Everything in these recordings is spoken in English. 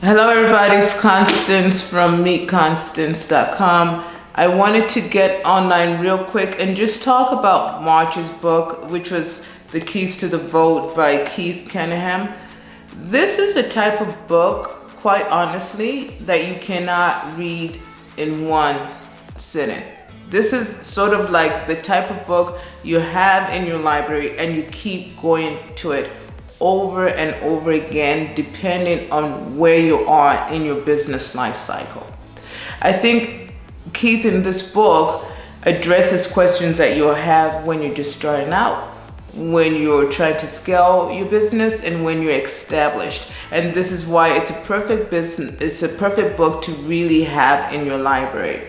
Hello, everybody. It's Constance from meetconstance.com. I wanted to get online real quick and just talk about March's book, which was The Keys to the Vote by Keith Cunningham. This is a type of book, quite honestly, that you cannot read in one sitting. This is sort of like the type of book you have in your library and you keep going to it over and over again, depending on where you are in your business life cycle. I think Keith in this book addresses questions that you'll have when you're just starting out, when you're trying to scale your business, and when you're established. And this is why it's a perfect book to really have in your library.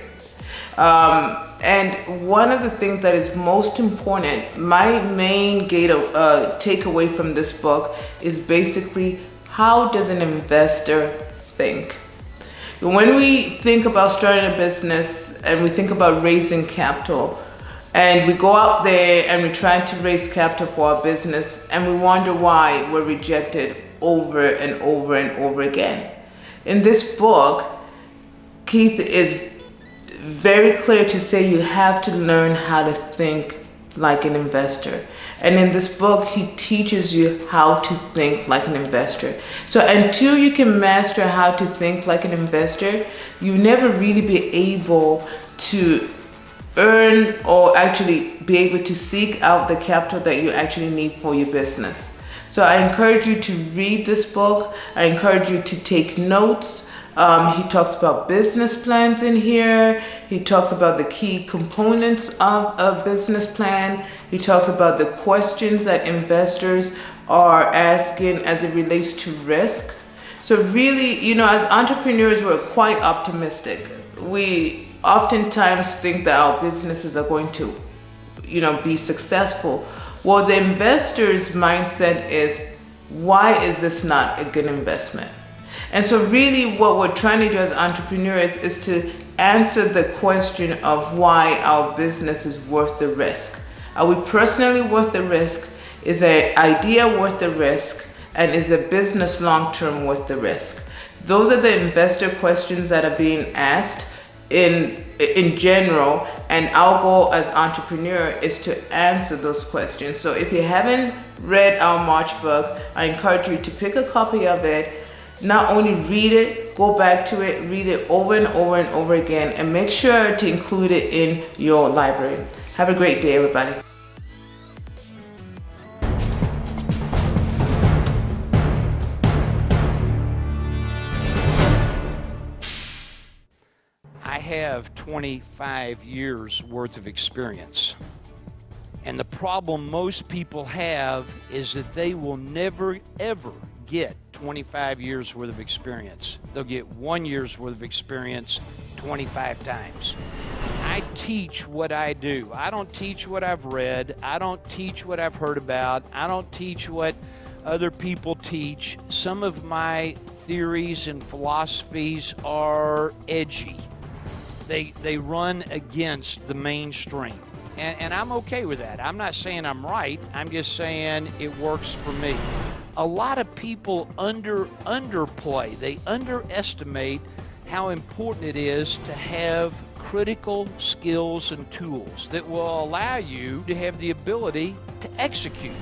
And one of the things that is most important, my main takeaway from this book is basically, how does an investor think? When we think about starting a business and we think about raising capital, and we go out there and we're trying to raise capital for our business, and we wonder why we're rejected over and over and over again. In this book, Keith is very clear to say you have to learn how to think like an investor. And in this book, he teaches you how to think like an investor. So until you can master how to think like an investor, you never really be able to earn or actually be able to seek out the capital that you actually need for your business. So I encourage you to read this book. I encourage you to take notes. He talks about business plans in here. He talks about the key components of a business plan. He talks about the questions that investors are asking as it relates to risk. So really, as entrepreneurs, we're quite optimistic. We oftentimes think that our businesses are going to, be successful. Well, the investor's mindset is, why is this not a good investment? And so really what we're trying to do as entrepreneurs is to answer the question of why our business is worth the risk. Are we personally worth the risk? Is an idea worth the risk? And is a business long-term worth the risk? Those are the investor questions that are being asked in general, and our goal as entrepreneur is to answer those questions. So if you haven't read our March book, I encourage you to pick a copy of it. Not only read it, go back to it, read it over and over and over again, and make sure to include it in your library. Have a great day, everybody. I have 25 years worth of experience. And the problem most people have is that they will never, ever get 25 years worth of experience. They'll get 1 year's worth of experience 25 times. I teach what I do. I don't teach what I've read. I don't teach what I've heard about. I don't teach what other people teach. Some of my theories and philosophies are edgy. They run against the mainstream. And I'm okay with that. I'm not saying I'm right. I'm just saying it works for me. A lot of people underplay. They underestimate how important it is to have critical skills and tools that will allow you to have the ability to execute.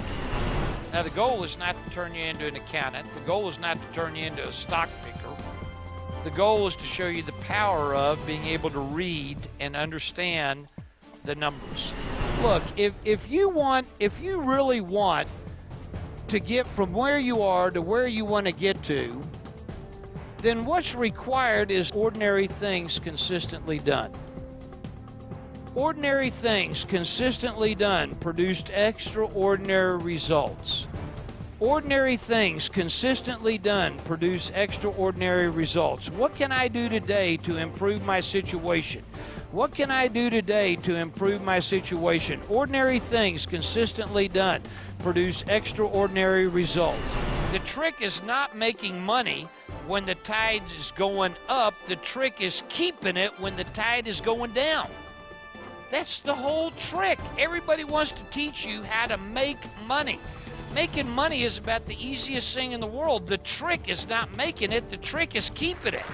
Now, the goal is not to turn you into an accountant. The goal is not to turn you into a stock picker. The goal is to show you the power of being able to read and understand the numbers. Look, if you really want to get from where you are to where you want to get to, then what's required is ordinary things consistently done. Ordinary things consistently done produced extraordinary results. Ordinary things consistently done produce extraordinary results. What can I do today to improve my situation? What can I do today to improve my situation? Ordinary things consistently done produce extraordinary results. The trick is not making money when the tide is going up. The trick is keeping it when the tide is going down. That's the whole trick. Everybody wants to teach you how to make money. Making money is about the easiest thing in the world. The trick is not making it, the trick is keeping it.